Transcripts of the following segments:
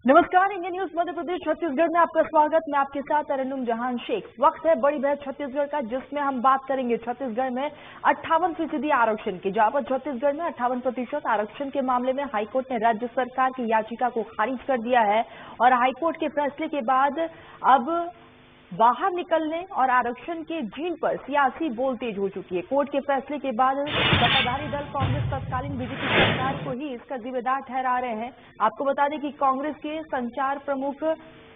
नमस्कार, Indian news Madhya Pradesh Chhattisgarh में आपका स्वागत। मैं आपके साथ तरन्नुम जहान शेख। वक्त है बड़ी बहस छत्तीसगढ़ का, जिसमें हम बात करेंगे छत्तीसगढ़ में 58% आरक्षण की। जहां पर छत्तीसगढ़ में 58% आरक्षण के मामले में हाईकोर्ट ने राज्य सरकार की याचिका को खारिज कर दिया है और हाईकोर्ट के फैसले के बाद अब बाहर निकलने और आरक्षण के जीन पर सियासी बोल तेज हो चुकी है। कोर्ट के फैसले के बाद सत्ताधारी दल कांग्रेस तत्कालीन बीजेपी सरकार को ही इसका जिम्मेदार ठहरा रहे हैं। आपको बता दें कि कांग्रेस के संचार प्रमुख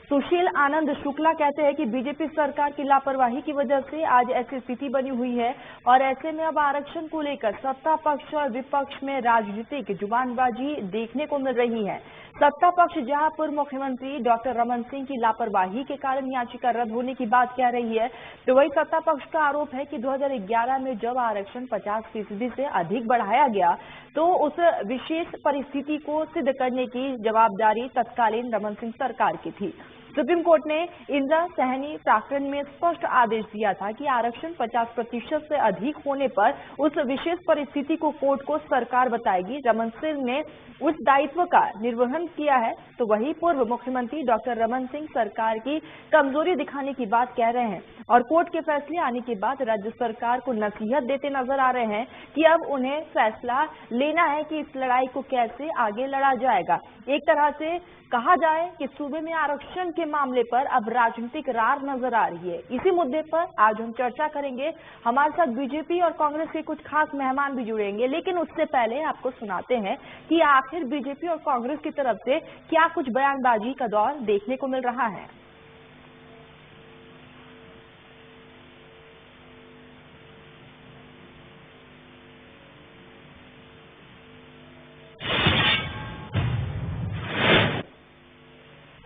सुशील आनंद शुक्ला कहते हैं कि बीजेपी सरकार की लापरवाही की वजह से आज ऐसी स्थिति बनी हुई है और ऐसे में अब आरक्षण को लेकर सत्ता पक्ष और विपक्ष में राजनीतिक जुबानबाजी देखने को मिल रही है। सत्ता पक्ष जहां पूर्व मुख्यमंत्री डॉक्टर रमन सिंह की लापरवाही के कारण याचिका रद्द होने की बात कह रही है, तो वही सत्ता पक्ष का आरोप है कि 2011 में जब आरक्षण 50% से अधिक बढ़ाया गया तो उस विशेष परिस्थिति को सिद्ध करने की जवाबदारी तत्कालीन रमन सिंह सरकार की थी। सुप्रीम कोर्ट ने इंदिरा सहनी प्रकरण में स्पष्ट आदेश दिया था कि आरक्षण 50% से अधिक होने पर उस विशेष परिस्थिति को कोर्ट को सरकार बताएगी। रमन सिंह ने उस दायित्व का निर्वहन किया है, तो वही पूर्व मुख्यमंत्री डॉक्टर रमन सिंह सरकार की कमजोरी दिखाने की बात कह रहे हैं और कोर्ट के फैसले आने के बाद राज्य सरकार को नसीहत देते नजर आ रहे हैं कि अब उन्हें फैसला लेना है कि इस लड़ाई को कैसे आगे लड़ा जाएगा। एक तरह से कहा जाए कि सूबे में आरक्षण के मामले पर अब राजनीतिक रार नजर आ रही है। इसी मुद्दे पर आज हम चर्चा करेंगे। हमारे साथ बीजेपी और कांग्रेस के कुछ खास मेहमान भी जुड़ेंगे, लेकिन उससे पहले आपको सुनाते हैं कि आखिर बीजेपी और कांग्रेस की तरफ से क्या कुछ बयानबाजी का दौर देखने को मिल रहा है।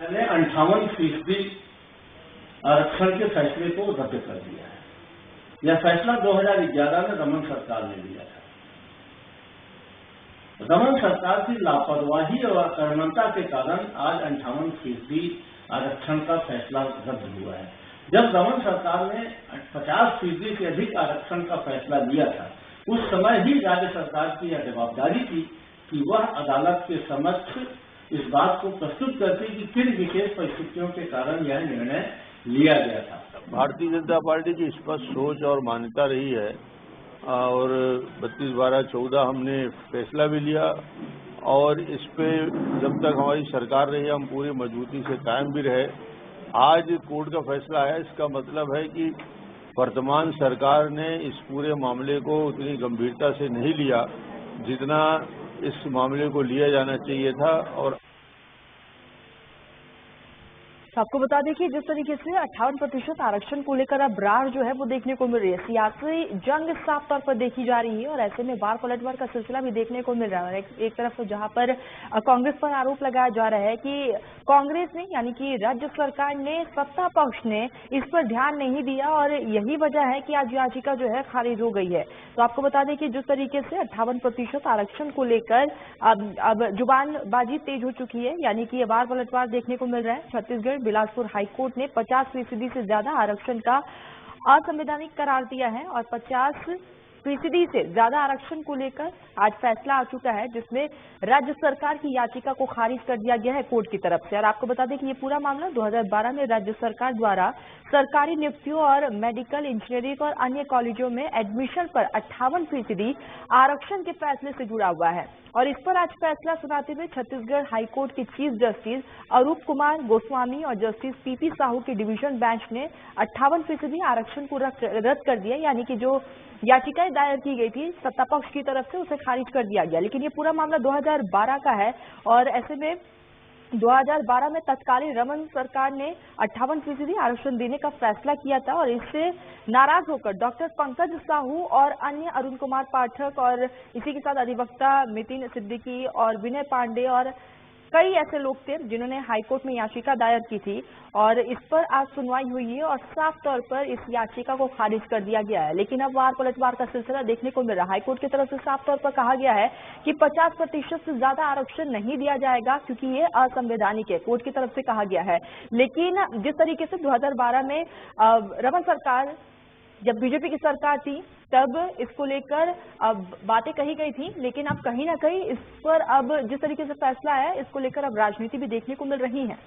ने 58% आरक्षण के फैसले को रद्द कर दिया है। यह फैसला 2011 में रमन सरकार ने लिया था। रमन सरकार की लापरवाही और अकर्मण्यता के कारण आज 58% आरक्षण का फैसला रद्द हुआ है। जब रमन सरकार ने 50% से अधिक आरक्षण का फैसला लिया था, उस समय ही राज्य सरकार की यह जवाबदारी थी कि वह अदालत के समक्ष इस बात को प्रस्तुत करती कि किन विशेष परिस्थितियों के कारण यह निर्णय लिया गया था। भारतीय जनता पार्टी की स्पष्ट सोच और मान्यता रही है और 32/12/14 हमने फैसला भी लिया और इस पे जब तक हमारी सरकार रही हम पूरी मजबूती से कायम भी रहे। आज कोर्ट का फैसला आया, इसका मतलब है कि वर्तमान सरकार ने इस पूरे मामले को उतनी गंभीरता से नहीं लिया जितना इस मामले को लिया जाना चाहिए था। और आपको बता दें कि जिस तरीके से 58% आरक्षण को लेकर अब रार जो है वो देखने को मिल रही है, सियासी जंग साफ तौर पर देखी जा रही है और ऐसे में वार पलटवार का सिलसिला भी देखने को मिल रहा है। एक तरफ जहां पर कांग्रेस पर आरोप लगाया जा रहा है कि कांग्रेस ने यानी कि राज्य सरकार ने, सत्ता पक्ष ने इस पर ध्यान नहीं दिया और यही वजह है कि आज याचिका जो है खारिज हो गई है। तो आपको बता दें कि जिस तरीके से 58% आरक्षण को लेकर अब जुबानबाजी तेज हो चुकी है, यानी कि वार पलटवार देखने को मिल रहा है। छत्तीसगढ़ बिलासपुर हाईकोर्ट ने 50% से ज्यादा आरक्षण का असंवैधानिक करार दिया है और 50% से ज्यादा आरक्षण को लेकर आज फैसला आ चुका है, जिसमें राज्य सरकार की याचिका को खारिज कर दिया गया है कोर्ट की तरफ से। और आपको बता दें कि ये पूरा मामला 2012 में राज्य सरकार द्वारा सरकारी नियुक्तियों और मेडिकल, इंजीनियरिंग और अन्य कॉलेजों में एडमिशन पर 58% आरक्षण के फैसले से जुड़ा हुआ है। और इस पर आज फैसला सुनाते हुए छत्तीसगढ़ हाईकोर्ट के चीफ जस्टिस अरूप कुमार गोस्वामी और जस्टिस पीपी साहू की डिवीजन बेंच ने 58% आरक्षण को रद्द कर दिया, यानी कि जो याचिकाएं दायर की गई थी सत्ता पक्ष की तरफ से उसे खारिज कर दिया गया। लेकिन ये पूरा मामला 2012 का है और ऐसे में 2012 में तत्कालीन रमन सरकार ने 58% आरक्षण देने का फैसला किया था और इससे नाराज होकर डॉक्टर पंकज साहू और अन्य अरुण कुमार पाठक और इसी के साथ अधिवक्ता मितिन सिद्दीकी और विनय पांडे और कई ऐसे लोग थे जिन्होंने हाईकोर्ट में याचिका दायर की थी और इस पर आज सुनवाई हुई है और साफ तौर पर इस याचिका को खारिज कर दिया गया है। लेकिन अब वार पलटवार का सिलसिला देखने को मिल रहा है। हाईकोर्ट की तरफ से साफ तौर पर कहा गया है कि 50% से ज्यादा आरक्षण नहीं दिया जाएगा क्योंकि ये असंवैधानिक है, कोर्ट की तरफ से कहा गया है। लेकिन जिस तरीके से 2012 में रमन सरकार जब बीजेपी की सरकार थी तब इसको लेकर अब बातें कही गई थी, लेकिन अब कहीं ना कहीं इस पर अब जिस तरीके से फैसला है इसको लेकर अब राजनीति भी देखने को मिल रही है।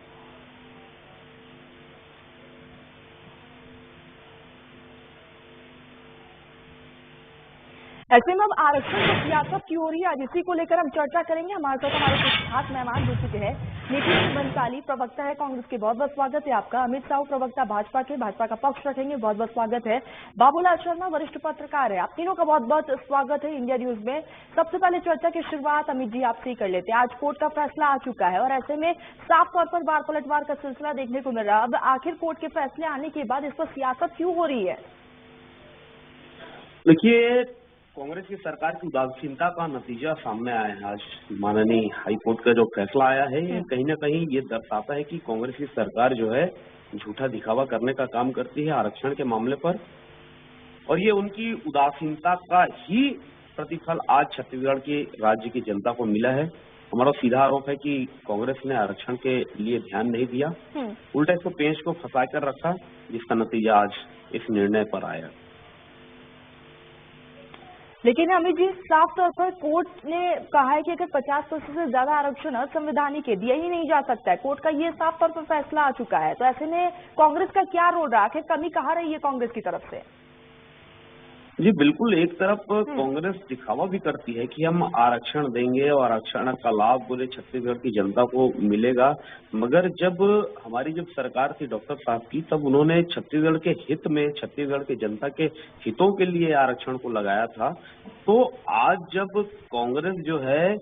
ऐसे में अब आरक्षण की सियासत क्यों हो रही है, आज इसी को लेकर हम चर्चा करेंगे। हमारे साथ हमारे कुछ खास मेहमान जुड़ चुके हैं। नितिन बंसाली प्रवक्ता है कांग्रेस के, बहुत बहुत स्वागत है आपका। अमित साहू प्रवक्ता भाजपा के, भाजपा का पक्ष रखेंगे, बहुत बहुत स्वागत है। बाबूलाल शर्मा वरिष्ठ पत्रकार है, आप तीनों का बहुत बहुत स्वागत है इंडिया न्यूज में। सबसे पहले चर्चा की शुरुआत अमित जी आपसे ही कर लेते हैं। आज कोर्ट का फैसला आ चुका है और ऐसे में साफ तौर पर बार पलटवार का सिलसिला देखने को मिल रहा है। अब आखिर कोर्ट के फैसले आने के बाद इस पर सियासत क्यों हो रही है? देखिए, कांग्रेस की सरकार की उदासीनता का नतीजा सामने आया है। आज माननीय हाई कोर्ट का जो फैसला आया है, ये कहीं ना कहीं ये दर्शाता है कि कांग्रेस की सरकार जो है झूठा दिखावा करने का काम करती है आरक्षण के मामले पर, और ये उनकी उदासीनता का ही प्रतिफल आज छत्तीसगढ़ के राज्य की जनता को मिला है। हमारा सीधा आरोप है कि कांग्रेस ने आरक्षण के लिए ध्यान नहीं दिया, उल्टा इसको पेंच को फंसा कर रखा, जिसका नतीजा आज इस निर्णय पर आया। लेकिन अमित जी, साफ तौर पर कोर्ट ने कहा है कि अगर 50% से ज्यादा आरक्षण असंवैधानिक है, दिया ही नहीं जा सकता है। कोर्ट का ये साफ तौर पर फैसला आ चुका है, तो ऐसे में कांग्रेस का क्या रोल रहा? आखिर कमी कहाँ रही है कांग्रेस की तरफ से? जी बिल्कुल, एक तरफ कांग्रेस दिखावा भी करती है कि हम आरक्षण देंगे और आरक्षण का लाभ पूरे छत्तीसगढ़ की जनता को मिलेगा, मगर जब हमारी सरकार थी डॉक्टर साहब की, तब उन्होंने छत्तीसगढ़ के हित में, छत्तीसगढ़ के जनता के हितों के लिए आरक्षण को लगाया था। तो आज जब कांग्रेस जो है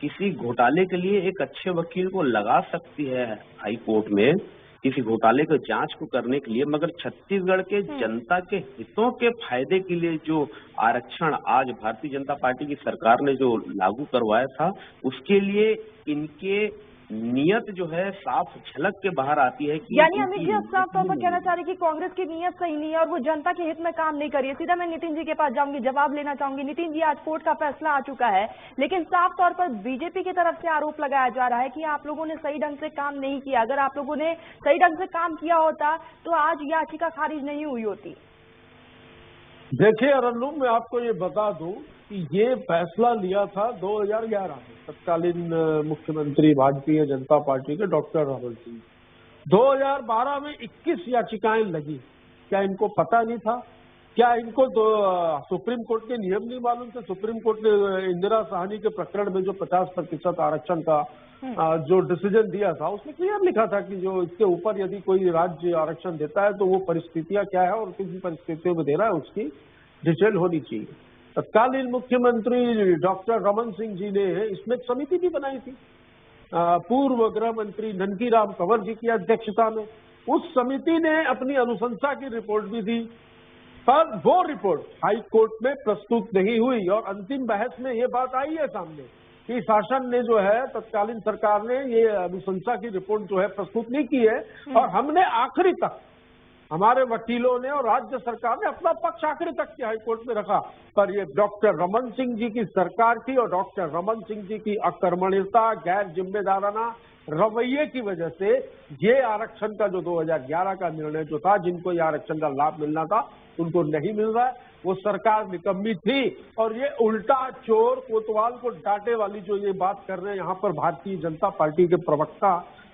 किसी घोटाले के लिए एक अच्छे वकील को लगा सकती है हाई कोर्ट में, किसी घोटाले को जांच को करने के लिए, मगर छत्तीसगढ़ के जनता के हितों के फायदे के लिए जो आरक्षण आज भारतीय जनता पार्टी की सरकार ने जो लागू करवाया था, उसके लिए इनके नियत जो है साफ झलक के बाहर आती है कि यानी अमित जी, अब साफ तौर पर कहना चाह रही कि कांग्रेस की नियत सही नहीं है और वो जनता के हित में काम नहीं कर रही है। सीधा मैं नितिन जी के पास जाऊंगी, जवाब लेना चाहूंगी। नितिन जी, आज कोर्ट का फैसला आ चुका है, लेकिन साफ तौर पर बीजेपी की तरफ से आरोप लगाया जा रहा है कि आप लोगों ने सही ढंग से काम नहीं किया। अगर आप लोगों ने सही ढंग से काम किया होता तो आज याचिका खारिज नहीं हुई होती। देखिए अरन्नू, मैं आपको ये बता दूं कि ये फैसला लिया था 2011 में तत्कालीन मुख्यमंत्री भारतीय जनता पार्टी के डॉक्टर रमन सिंह। 2012 में 21 याचिकाएं लगी। क्या इनको पता नहीं था? क्या इनको सुप्रीम कोर्ट के नियम नहीं मालूम थे? सुप्रीम कोर्ट ने इंदिरा साहनी के प्रकरण में जो 50% आरक्षण का जो डिसीजन दिया था, उसमें क्लियर लिखा था कि जो इसके ऊपर यदि कोई राज्य आरक्षण देता है तो वो परिस्थितियां क्या है और किन परिस्थितियों में दे रहा है, उसकी डिटेल होनी चाहिए। तत्कालीन मुख्यमंत्री डॉक्टर रमन सिंह जी ने इसमें एक समिति भी बनाई थी, पूर्व गृह मंत्री ननकीराम कंवर जी की अध्यक्षता में। उस समिति ने अपनी अनुशंसा की रिपोर्ट भी दी, पर वो रिपोर्ट हाई कोर्ट में प्रस्तुत नहीं हुई और अंतिम बहस में ये बात आई है सामने कि शासन ने जो है, तत्कालीन सरकार ने ये अनुशंसा की रिपोर्ट जो है प्रस्तुत नहीं की है, और हमने आखिरी तक, हमारे वकीलों ने और राज्य सरकार ने अपना पक्ष आखिरी तक के हाईकोर्ट में रखा। पर ये डॉक्टर रमन सिंह जी की सरकार की और डॉक्टर रमन सिंह जी की अकर्मण्यता, गैर जिम्मेदाराना रवैये की वजह से ये आरक्षण का जो 2011 का निर्णय जो था, जिनको ये आरक्षण का लाभ मिलना था उनको नहीं मिल रहा है। वो सरकार निकम्मी थी और ये उल्टा चोर कोतवाल को डांटे वाली जो ये बात कर रहे हैं यहाँ पर भारतीय जनता पार्टी के प्रवक्ता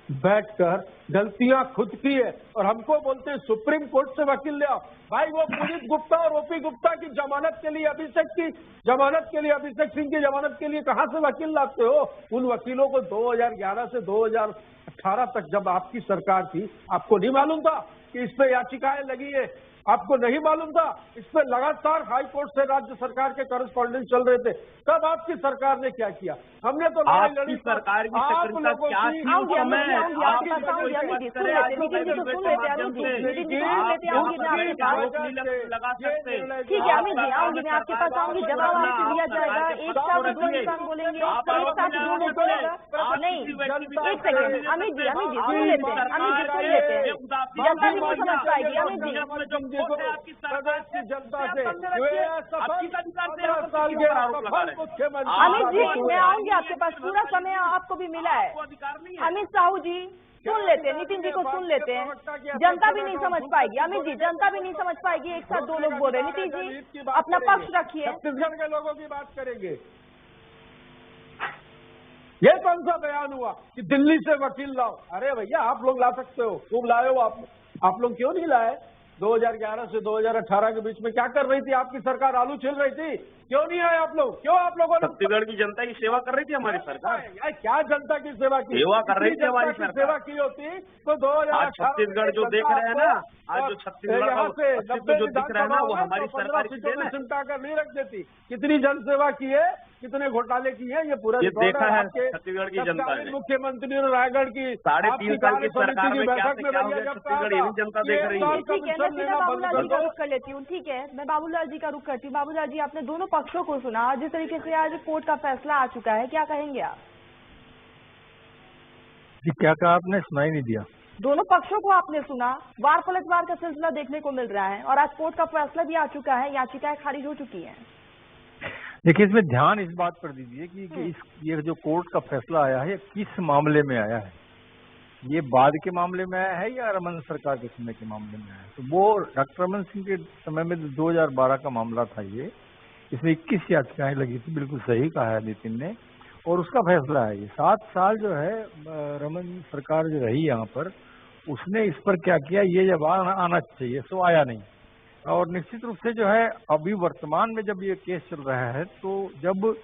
बैठकर, गलतियां खुद की है और हमको बोलते हैं सुप्रीम कोर्ट से वकील ले आओ। भाई वो पुनीत गुप्ता और ओपी गुप्ता की जमानत के लिए, अभिषेक सिंह की जमानत के लिए कहां से वकील लाते हो? उन वकीलों को 2011 से 2018 तक जब आपकी सरकार थी, आपको नहीं मालूम था कि इस पे याचिकाएं लगी है? आपको नहीं मालूम था? इस पे लगातार हाई कोर्ट से राज्य सरकार के करस्पॉन्डेंस चल रहे थे। कब आपकी सरकार ने क्या किया? हमने तो लड़ाई लड़ी। सरकार की सक्रियता क्या थी उस समय? ठीक है अमित जी, आऊंगी मैं आपके पास, आऊंगी, जवाब आपसे लिया जाएगा। एक साथ दो इंसान बोलेंगे, एक साथ दो लोग बोलेगा नहीं। एक सेकंड अमित जी, सुन लेते हैं, अमित जी सुन लेते हैं, जनता भी कुछ समझ पाएगी। अमित जी, अमित जी मैं आऊंगी आपके पास, पूरा समय आपको भी मिला है। अमित साहू जी, सुन लेते हैं, नितिन जी को सुन लेते हैं। जनता भी नहीं समझ पाएगी, अमित जी, जनता भी नहीं समझ पाएगी। एक साथ दो लोग बोल रहे हैं। नितिन जी अपना पक्ष रखिए। छत्तीसगढ़ के लोगों की बात करेंगे। ये कौन सा बयान हुआ कि दिल्ली से वकील लाओ? अरे भैया, आप लोग ला सकते हो, खूब लाए हो आप लोग क्यों नहीं लाए? 2011 से 2018 के बीच में क्या कर रही थी आपकी सरकार? आलू छिल रही थी, क्यों नहीं आए आप लोग? क्यों आप लोगों ने? छत्तीसगढ़ की जनता की सेवा कर रही थी हमारी सरकार। यार क्या जनता की सेवा की? सेवा कर रही थी हमारी सरकार। सेवा की होती तो 2018 आज छत्तीसगढ़ जो देख रहे हैं ना, आज जो छत्तीसगढ़ का अस्तित्व जो दिख रहा है ना, वो हमारी सरकार की देन है। चिंता कर नहीं रख देती। कितनी जनसेवा की है, कितने घोटाले किए हैं, ये पूरा देखा है छत्तीसगढ़ की जनता ने। मुख्यमंत्री ने रायगढ़ की 3.5 साल की सरकार में क्या से क्या हो गया, छत्तीसगढ़ ये भी जनता देख रही है। ठीक है, मैं सीधा बाबूलाल जी का रुख कर लेती हूँ। ठीक है, मैं बाबूलाल जी का रुख करती हूँ। बाबूलाल जी, आपने दोनों पक्षों को सुना। जिस तरीके से आज कोर्ट का फैसला आ चुका है, क्या कहेंगे आप? जी क्या कहा आपने? सुनाई नहीं दिया। दोनों पक्षों को आपने सुना, वार पलटवार का सिलसिला देखने को मिल रहा है और आज कोर्ट का फैसला भी आ चुका है, याचिकाएं खारिज हो चुकी हैं। देखिए, इसमें ध्यान इस बात पर दीजिए कि ये जो कोर्ट का फैसला आया है, ये किस मामले में आया है? ये बाद के मामले में आया है या रमन सरकार के समय के मामले में आया है? तो वो डॉक्टर रमन सिंह के समय में 2012 का मामला था ये। इसमें 21 याचिकाएं लगी थी, बिल्कुल सही कहा है नितिन ने, और उसका फैसला है ये। 7 साल जो है रमन सरकार जो रही यहाँ पर, उसने इस पर क्या किया, ये जब आना चाहिए सो आया नहीं। और निश्चित रूप से जो है अभी वर्तमान में जब ये केस चल रहा है, तो जब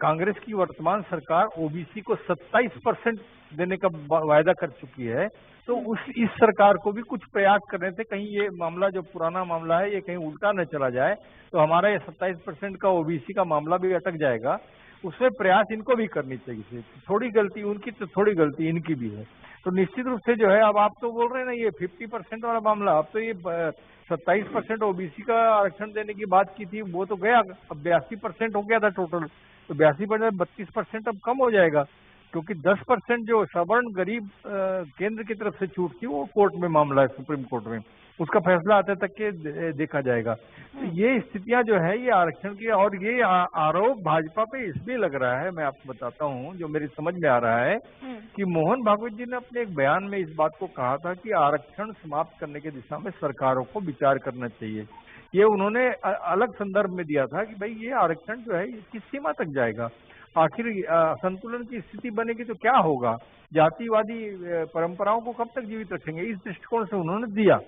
कांग्रेस की वर्तमान सरकार ओबीसी को 27% देने का वायदा कर चुकी है, तो इस सरकार को भी कुछ प्रयास करने थे, कहीं ये मामला जो पुराना मामला है ये कहीं उल्टा न चला जाए, तो हमारा ये 27% का ओबीसी का मामला भी अटक जाएगा। उसमें प्रयास इनको भी करनी चाहिए। थोड़ी गलती उनकी तो थोड़ी गलती इनकी भी है। तो निश्चित रूप से जो है, अब आप तो बोल रहे हैं ना ये 50% वाला मामला, अब तो ये 27% ओबीसी का आरक्षण देने की बात की थी, वो तो गया, अब 82% हो गया था टोटल। तो 82% 32% अब कम हो जाएगा, क्योंकि 10% जो सवर्ण गरीब केंद्र की तरफ से छूट थी, वो कोर्ट में मामला है, सुप्रीम कोर्ट में, उसका फैसला आते तक के देखा जाएगा। तो ये स्थितियां जो है ये आरक्षण की, और ये आरोप भाजपा पे इसलिए लग रहा है, मैं आपको बताता हूँ, जो मेरी समझ में आ रहा है कि मोहन भागवत जी ने अपने एक बयान में इस बात को कहा था कि आरक्षण समाप्त करने की दिशा में सरकारों को विचार करना चाहिए। ये उन्होंने अलग संदर्भ में दिया था कि भाई ये आरक्षण जो है किस सीमा तक जाएगा, आखिर संतुलन की स्थिति बनेगी तो क्या होगा, जातिवादी परंपराओं को कब तक जीवित रखेंगे, इस दृष्टिकोण से उन्होंने दिया।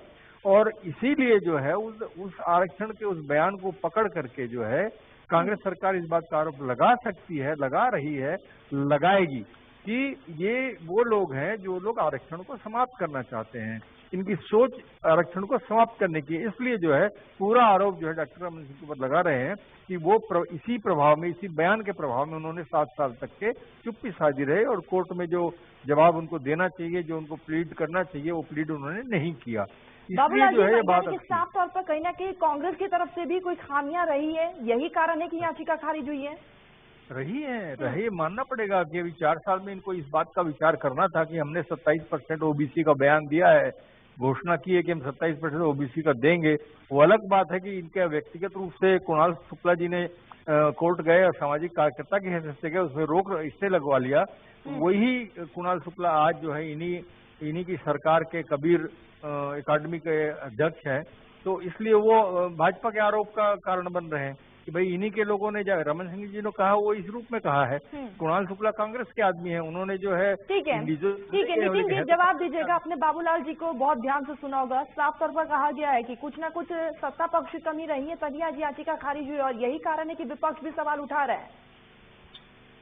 और इसीलिए जो है उस आरक्षण के उस बयान को पकड़ करके जो है कांग्रेस सरकार इस बात का आरोप लगा सकती है, लगा रही है, लगाएगी कि ये वो लोग हैं जो लोग आरक्षण को समाप्त करना चाहते हैं। इनकी सोच आरक्षण को समाप्त करने की, इसलिए जो है पूरा आरोप जो है डॉक्टर रमन सिंह के ऊपर लगा रहे हैं कि वो इसी प्रभाव में, इसी बयान के प्रभाव में उन्होंने 7 साल तक के चुप्पी साधी रहे और कोर्ट में जो जवाब उनको देना चाहिए, जो उनको प्लीड करना चाहिए, वो प्लीड उन्होंने नहीं किया। इसलिए जो है ये बात साफ तौर पर कहीं ना कहीं कांग्रेस की तरफ से भी कोई खामियां रही है, यही कारण है कि याचिका खारिज हुई है। रही मानना पड़ेगा कि अभी 4 साल में इनको इस बात का विचार करना था कि हमने 27% ओबीसी का बयान दिया है, घोषणा की है कि हम 27% ओबीसी का देंगे। वो अलग बात है कि इनके व्यक्तिगत रूप से कुणाल शुक्ला जी ने कोर्ट गए और सामाजिक कार्यकर्ता की हैसियत से गए, उसमें रोक इससे लगवा लिया। वही कुणाल शुक्ला आज जो है इन्हीं की सरकार के कबीर एकेडमी के अध्यक्ष हैं, तो इसलिए वो भाजपा के आरोप का कारण बन रहे हैं कि भाई इन्हीं के लोगों ने, रमन सिंह जी ने कहा वो इस रूप में कहा है। कुणाल शुक्ला कांग्रेस के आदमी हैं, उन्होंने जो है ठीक है नितिन जी जवाब दीजिएगा। आपने बाबूलाल जी को बहुत ध्यान से सुना होगा, साफ तौर पर कहा गया है कि कुछ ना कुछ सत्ता पक्ष की कमी रही है, तभी आज याचिका खारिज हुई और यही कारण है कि विपक्ष भी सवाल उठा रहा है।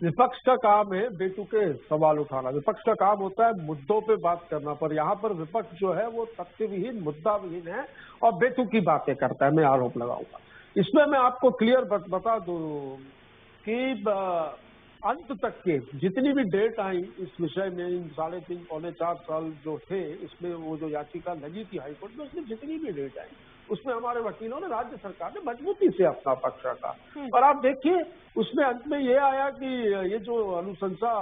विपक्ष का काम है बेतुके सवाल उठाना, विपक्ष का काम होता है मुद्दों पे बात करना, पर यहाँ पर विपक्ष जो है वो तथ्य विहीन, मुद्दा विहीन है और बेतुकी बातें करता है। मैं आरोप लगाऊंगा इसमें, मैं आपको क्लियर बता दूं कि अंत तक के जितनी भी डेट आई इस विषय में, इन 3.5 पौने 4 साल जो थे, इसमें वो जो याचिका लगी थी हाईकोर्ट में, उसमें जितनी भी डेट आई उसमें हमारे वकीलों ने, राज्य सरकार ने मजबूती से अपना पक्ष रखा। और आप देखिए उसमें अंत में ये आया कि ये जो अनुशंसा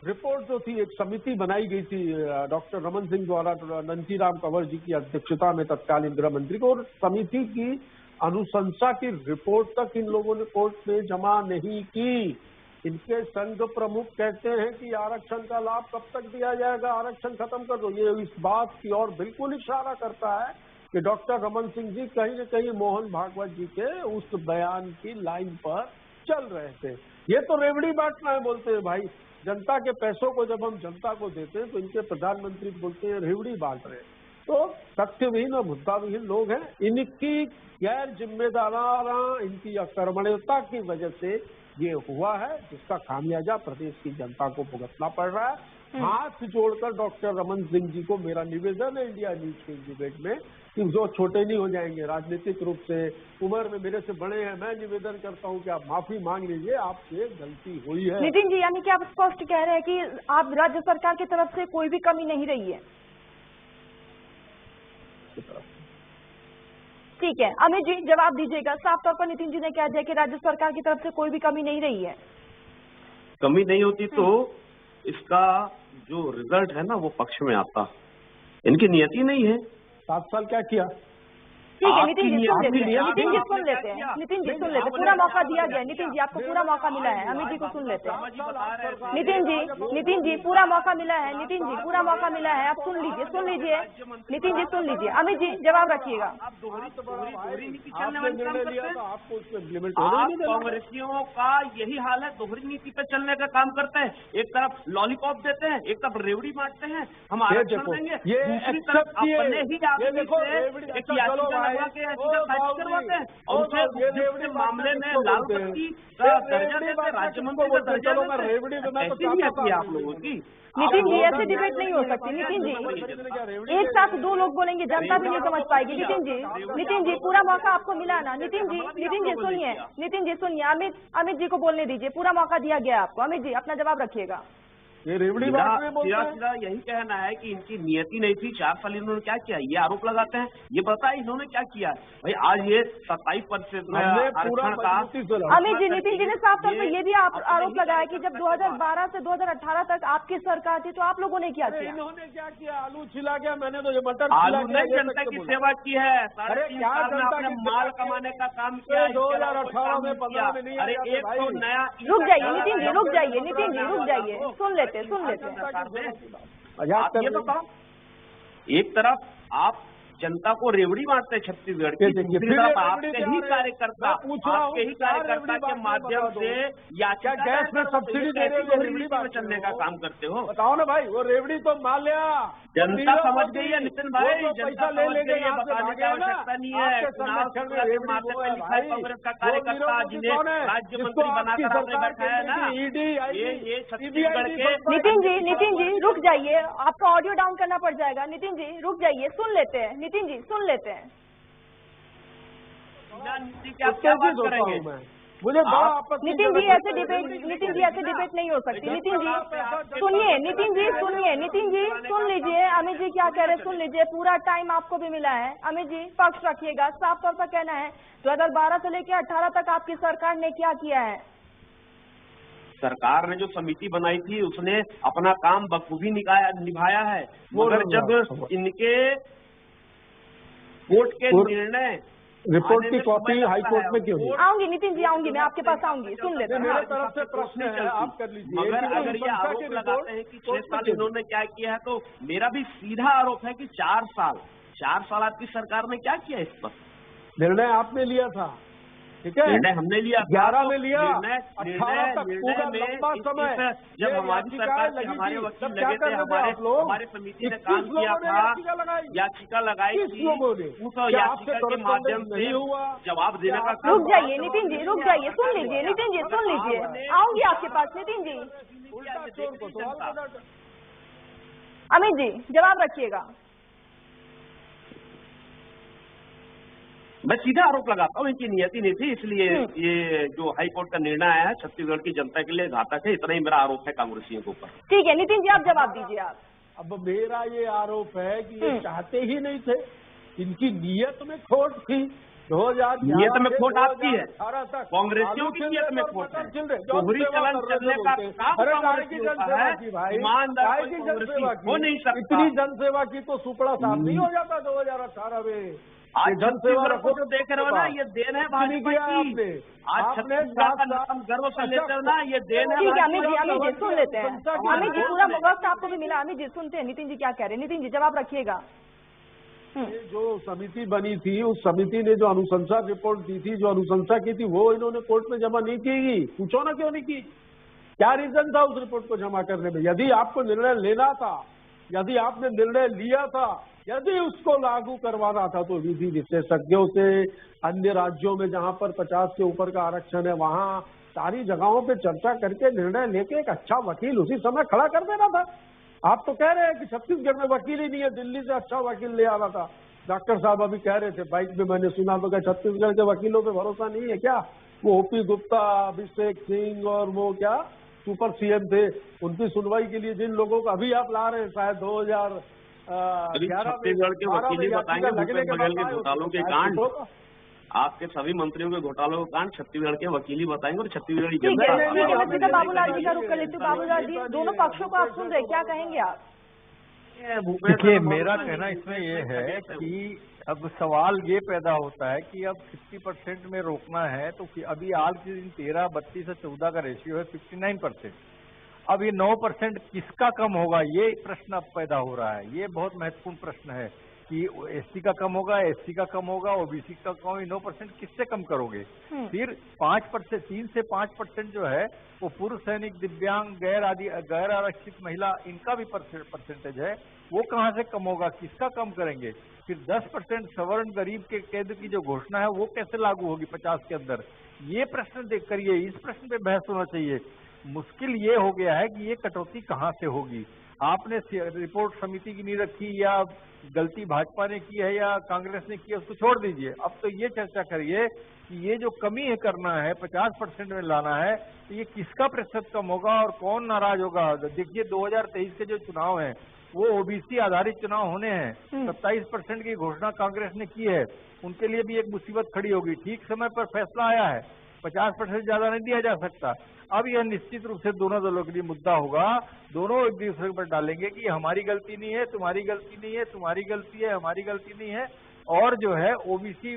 रिपोर्ट जो थी, एक समिति बनाई गई थी डॉक्टर रमन सिंह द्वारा नंदीराम कंवर जी की अध्यक्षता में तत्कालीन गृह मंत्री को, और समिति की अनुशंसा की रिपोर्ट तक इन लोगों ने कोर्ट में जमा नहीं की। इनके संघ प्रमुख कहते हैं कि आरक्षण का लाभ कब तक दिया जाएगा, आरक्षण खत्म कर दो। ये इस बात की ओर बिल्कुल इशारा करता है कि डॉक्टर रमन सिंह जी कहीं न कहीं मोहन भागवत जी के उस बयान की लाइन पर चल रहे थे। ये तो रेवड़ी बांटना है बोलते हैं भाई। जनता के पैसों को जब हम जनता को देते हैं तो इनके प्रधानमंत्री बोलते हैं रेवड़ी बांट रहे हैं। तो तथ्यविहीन और मुद्दाविहीन लोग हैं। इनकी गैर जिम्मेदाराना, इनकी अकर्मण्यता की वजह से ये हुआ है, जिसका खामियाजा प्रदेश की जनता को भुगतना पड़ रहा है। हाथ जोड़कर डॉक्टर रमन सिंह जी को मेरा निवेदन है इंडिया न्यूज के डिबेट में कि जो छोटे नहीं हो जाएंगे राजनीतिक रूप से, उम्र में मेरे से बड़े हैं, मैं निवेदन करता हूं कि आप माफी मांग लीजिए, आपसे गलती हुई है। नितिन जी, यानी कि आप स्पष्ट कह रहे हैं कि आप राज्य सरकार की तरफ से कोई भी कमी नहीं रही है। ठीक है, अमित जी जवाब दीजिएगा। साफ तौर पर नितिन जी ने कह दिया कि राज्य सरकार की तरफ से कोई भी कमी नहीं रही है। कमी नहीं होती तो इसका जो रिजल्ट है ना वो पक्ष में आता। इनकी नियति नहीं है। 7 साल क्या किया? ठीक है नितिन जी सुन लेते हैं, नितिन जी सुन लेते हैं, नितिन जी सुन लेते हैं, पूरा मौका दिया गया। नितिन जी आपको पूरा मौका मिला है, अमित जी को सुन लेते हैं। नितिन जी पूरा मौका मिला है, नितिन जी पूरा मौका मिला है, आप सुन लीजिए, सुन लीजिए नितिन जी, सुन लीजिए। अमित जी जवाब रखिएगा। कांग्रेसियों का यही हाल है, दोहरी नीति पे चलने का काम करते हैं। एक तरफ लॉलीपॉप देते हैं, एक तरफ रेवड़ी बांटते हैं, हम आरक्षण देंगे, दूसरी तरफ अपने ही आदमी से एक याचिका लगवा के याचिका फाइल करवाते हैं और उसे मामले में लाल बत्ती का दर्जा देते, राज्य मंत्री का दर्जा देते। ऐसी नीति है आप लोगों की। नितिन जी ऐसे डिबेट नहीं हो सकती। नितिन जी एक साथ दो लोग बोलेंगे, जनता भी नहीं समझ पाएगी। नितिन जी पूरा मौका आपको मिला ना। नितिन जी सुनिए, नितिन जी सुनिए, अमित जी को बोलने दीजिए, पूरा मौका दिया गया आपको। अमित जी अपना जवाब रखिएगा। ये रेवड़ी बात में बोलते हैं। सीधा यही कहना है कि इनकी नियति नहीं थी। 4 साल इन्होंने क्या किया, ये आरोप लगाते हैं। ये पता है इन्होंने क्या किया है भाई। आज ये 27% में आरक्षण का अमित जी, नितिन जी ने साफ तौर पर ये भी आरोप लगाया कि जब 2012 से 2018 तक आपकी सरकार थी तो आप लोगों ने क्या किया? इन्होंने क्या किया? आलू छिला गया, मैंने तो ये मटर छिला आलू गया। ने जनता की सेवा की है। 3.5 साल में अपने माल कमाने का काम किया। 2018 में 15 में नहीं। अरे एक तो नया। रुक जाइए नितिन जी, रुक जाइए नितिन जी, रुक जाइए, सुन लेते हैं। आप ये बताओ, एक तरफ आप जनता को रेवड़ी बांटते हैं छत्तीसगढ़ की, दूसरी तरफ आपके ही कार्यकर्ता के माध्यम से याचिका गैस में सब्सिडी दे रहे हो, रेवड़ी में चलने का काम करते हो। बताओ ना भाई, वो रेवड़ी तो मान लिया, जनता समझ गई है नितिन भाई, जनता ले लेंगे, ये बताने की आवश्यकता नहीं है। कांग्रेस का कार्यकर्ता जिन्हें राज्य मंत्री बनाकर आपने बैठाया है ना, ये छत्तीसगढ़ के। नितिन जी रुक जाइए, आपका ऑडियो डाउन करना पड़ जाएगा। नितिन जी रुक जाइए, सुन लेते हैं। नितिन जी सुन लेते हैं। क्या बात करेंगे? मुझे नितिन जी ऐसे डिबेट नहीं हो सकती। नितिन जी सुनिए, नितिन जी सुनिए, नितिन जी सुन लीजिए, अमित जी क्या कह रहे हैं सुन लीजिए। पूरा टाइम आपको भी मिला है। अमित जी पक्ष रखिएगा। साफ तौर पर कहना है 2012 से लेकर 18 तक आपकी सरकार ने क्या किया है? सरकार ने जो समिति बनाई थी उसने अपना काम बखूबी निभाया है। मगर जब इनके कोर्ट के निर्णय रिपोर्ट की कॉपी हाई कोर्ट में क्यों नहीं? आऊंगी नितिन जी, आऊंगी, मैं आपके पास आऊंगी, सुन लेते हैं। मेरी तरफ से प्रश्न है, आप कर लीजिए। अगर ये आरोप लगाते हैं कि 6 साल इन्होंने क्या किया है, तो मेरा भी सीधा आरोप है कि 4 साल आपकी सरकार ने क्या किया इस पर? निर्णय आपने लिया था, ठीक है, निर्णय हमने लिया, 11 में लिया, 18 तक पूरा लंबा समय जब हमारी सरकार के हमारे वकील लगे थे, हमारे समिति ने काम किया था, याचिका लगाई थी, उस याचिका के माध्यम से जवाब देने का काम। रुक जाइए नितिन जी, रुक जाइए, सुन लीजिए नितिन जी, सुन लीजिए, आऊंगी आपके पास। नितिन जी, अमित जी जवाब रखिएगा। मैं सीधा आरोप लगाता हूँ इनकी नियति नहीं थी, इसलिए ये जो हाई कोर्ट का निर्णय आया है छत्तीसगढ़ की जनता के लिए घातक है। इतना ही मेरा आरोप है कांग्रेसियों के ऊपर। ठीक है नितिन जी, आप जवाब दीजिए। आप अब मेरा ये आरोप है कि ये चाहते ही नहीं थे, इनकी नियत में खोट थी। 2000 नियत में खोट आपकी है, कांग्रेसियों की नियत में खोट है। दोहरी चलन चलने का काम कांग्रेसियों का है, ईमानदार हो नहीं सकता। इतनी जनसेवा की तो सुपड़ा साफ नहीं हो जाता 2018 में। आज जन सेवा छत्तीसगढ़ को रखो जो देख रहे हो ना, ये देन है भाजपा की। आज छत्तीसगढ़ का नाम गर्व से लेते हो ना, ये देन है। ठीक है अमित जी सुन लेते हैं। अमित जी पूरा वक्त आपको भी मिला। अमित जी सुनते हैं नितिन जी क्या कह रहे हैं। नितिन जी जवाब रखिएगा। ये जो समिति बनी थी, उस समिति ने जो अनुशंसा रिपोर्ट दी थी, जो अनुशंसा की थी, वो इन्होंने कोर्ट में जमा नहीं की। पूछो ना क्यों नहीं की, क्या रीजन था उस रिपोर्ट को जमा करने में? यदि आपको निर्णय लेना था, यदि आपने निर्णय लिया था, यदि उसको लागू करवाना था, तो विधि विशेषज्ञों से, अन्य राज्यों में जहां पर 50 के ऊपर का आरक्षण है, वहां सारी जगहों पे चर्चा करके निर्णय लेके एक अच्छा वकील उसी समय खड़ा कर देना था। आप तो कह रहे हैं कि छत्तीसगढ़ में वकील ही नहीं है, दिल्ली से अच्छा वकील ले आना था। डॉक्टर साहब अभी कह रहे थे बाइक में, मैंने सुना, तो क्या छत्तीसगढ़ के वकीलों पे भरोसा नहीं है क्या? वो ओपी गुप्ता, अभिषेक सिंह और वो क्या सुपर सीएम थे, उनकी सुनवाई के लिए जिन लोगों को अभी आप ला रहे हैं, शायद 2011 छत्तीसगढ़ के वकील ही बताएंगे भूपेश बघेल के घोटालों के कांड, आपके सभी मंत्रियों के घोटालों का कांड छत्तीसगढ़ के वकील ही बताएंगे। और छत्तीसगढ़ की जनता बाबूलाल जी का रुख कर लेती हूँ। बाबूलाल जी दोनों पक्षों को आप सुन रहे, क्या कहेंगे आप? देखिए मेरा कहना इसमें ये है कि अब सवाल ये पैदा होता है कि अब 50% में रोकना है, तो अभी आज के दिन 13, 32 और 14 का रेशियो है 59%। अब ये 9% किसका कम होगा, ये प्रश्न अब पैदा हो रहा है। ये बहुत महत्वपूर्ण प्रश्न है कि एसटी का कम होगा, एससी का कम होगा, ओबीसी का कम होगा। 9% किससे कम करोगे? फिर 5%, 3 से 5% जो है वो पूर्व सैनिक, दिव्यांग, गैर आरक्षित महिला, इनका भी परसेंटेज है, वो कहाँ से कम होगा, किसका कम करेंगे? फिर 10% सवर्ण गरीब के केंद्र की जो घोषणा है वो कैसे लागू होगी 50 के अंदर? ये प्रश्न देख करिए, इस प्रश्न पे बहस होना चाहिए। मुश्किल ये हो गया है कि ये कटौती कहाँ से होगी। आपने रिपोर्ट समिति की नहीं रखी, या गलती भाजपा ने की है या कांग्रेस ने की है, उसको छोड़ दीजिए। अब तो ये चर्चा करिए कि ये जो कमी है करना है, 50% में लाना है, तो ये किसका प्रतिशत कम होगा और कौन नाराज होगा? देखिए 2023 के जो चुनाव हैं वो ओबीसी आधारित चुनाव होने हैं। 27% की घोषणा कांग्रेस ने की है, उनके लिए भी एक मुसीबत खड़ी होगी। ठीक समय पर फैसला आया है, 50% ज्यादा नहीं दिया जा सकता। अब यह निश्चित रूप से दोनों दलों के लिए मुद्दा होगा। दोनों एक दूसरे पर डालेंगे कि हमारी गलती नहीं है, तुम्हारी गलती नहीं है, तुम्हारी गलती है, हमारी गलती नहीं है। और जो है ओबीसी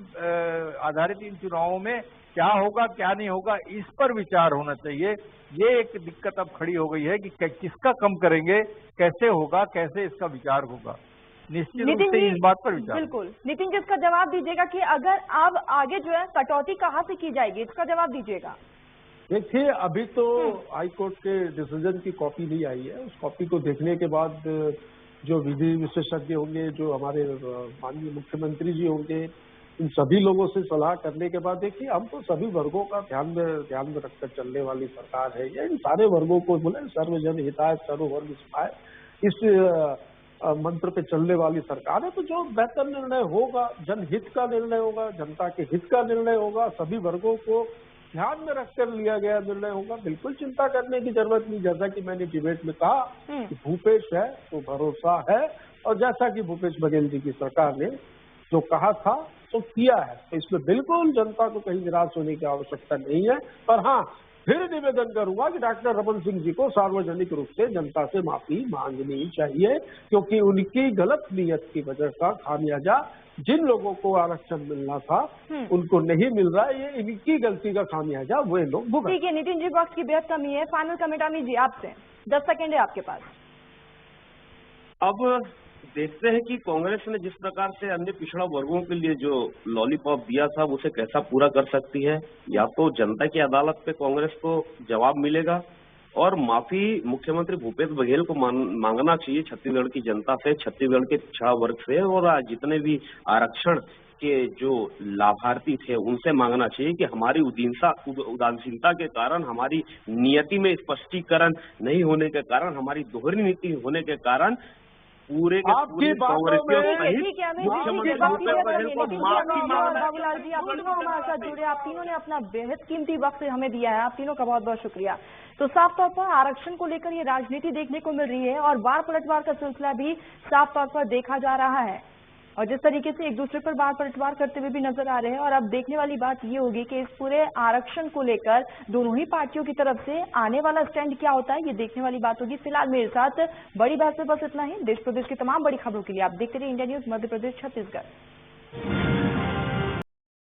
आधारित इन चुनावों में क्या होगा क्या नहीं होगा, इस पर विचार होना चाहिए। ये एक दिक्कत अब खड़ी हो गई है कि किसका कम करेंगे, कैसे होगा, कैसे इसका विचार होगा। निश्चित रूप से इस बात पर विचार। बिल्कुल नितिन जी, इसका जवाब दीजिएगा कि अगर अब आगे जो है कटौती कहाँ से की जाएगी, इसका जवाब दीजिएगा। देखिए अभी तो हाई कोर्ट के डिसीजन की कॉपी नहीं आई है। उस कॉपी को देखने के बाद जो विधि विशेषज्ञ होंगे, जो हमारे माननीय मुख्यमंत्री जी होंगे, इन सभी लोगों से सलाह करने के बाद, देखिए हम तो सभी वर्गों का ध्यान में रखकर चलने वाली सरकार है। या इन सारे वर्गों को बोले सर्वजन हिताय सर्ववर्ग सुखाय, इस मंत्र पे चलने वाली सरकार है। तो जो बेहतर निर्णय होगा, जनहित का निर्णय होगा, जनता के हित का निर्णय होगा, सभी वर्गों को ध्यान में रखकर लिया गया निर्णय होगा। बिल्कुल चिंता करने की जरूरत नहीं। जैसा कि मैंने डिबेट में कहा कि भूपेश है तो भरोसा है, और जैसा कि भूपेश बघेल जी की सरकार ने जो कहा था तो किया है, तो इसमें बिल्कुल जनता को कहीं निराश होने की आवश्यकता नहीं है। पर हाँ, फिर निवेदन करूंगा कि डॉक्टर रमन सिंह जी को सार्वजनिक रूप से जनता से माफी मांगनी चाहिए, क्योंकि उनकी गलत नीयत की वजह का खामियाजा जिन लोगों को आरक्षण मिलना था उनको नहीं मिल रहा है। ये इनकी गलती का खामियाजा वो लोग भुगत। ठीक है नितिन जी, वक्त की बेहद कमी है। फाइनल कमेंट अमित जी आपसे, 10 सेकेंड है आपके पास। अब देखते हैं कि कांग्रेस ने जिस प्रकार से अन्य पिछड़ा वर्गों के लिए जो लॉलीपॉप दिया था उसे कैसा पूरा कर सकती है। या तो जनता की अदालत पे कांग्रेस को जवाब मिलेगा और माफी मुख्यमंत्री भूपेश बघेल को मांगना चाहिए छत्तीसगढ़ की जनता से, छत्तीसगढ़ के पिछड़ा वर्ग से, और जितने भी आरक्षण के जो लाभार्थी थे उनसे मांगना चाहिए कि हमारी उदासीनता के कारण, हमारी नियति में स्पष्टीकरण नहीं होने के कारण, हमारी दोहरी नीति होने के कारण पूरे के पूरे कांग्रेसियों सहित मुख्यमंत्री भूपेश बघेल को माफी मांगना। बाबूलाल जी आप तीनों हमारे साथ जुड़े, आप तीनों ने अपना बेहद कीमती वक्त हमें दिया है, आप तीनों का बहुत बहुत शुक्रिया। तो साफ तौर पर आरक्षण को लेकर ये राजनीति देखने को मिल रही है और वार पलटवार का सिलसिला भी साफ तौर पर देखा जा रहा है, और जिस तरीके से एक दूसरे पर वार पलटवार करते हुए भी नजर आ रहे हैं। और अब देखने वाली बात ये होगी कि इस पूरे आरक्षण को लेकर दोनों ही पार्टियों की तरफ से आने वाला स्टैंड क्या होता है, ये देखने वाली बात होगी। फिलहाल मेरे साथ बड़ी बहस में बस इतना ही। देश प्रदेश की तमाम बड़ी खबरों के लिए आप देखते रहिए इंडिया न्यूज मध्य प्रदेश छत्तीसगढ़।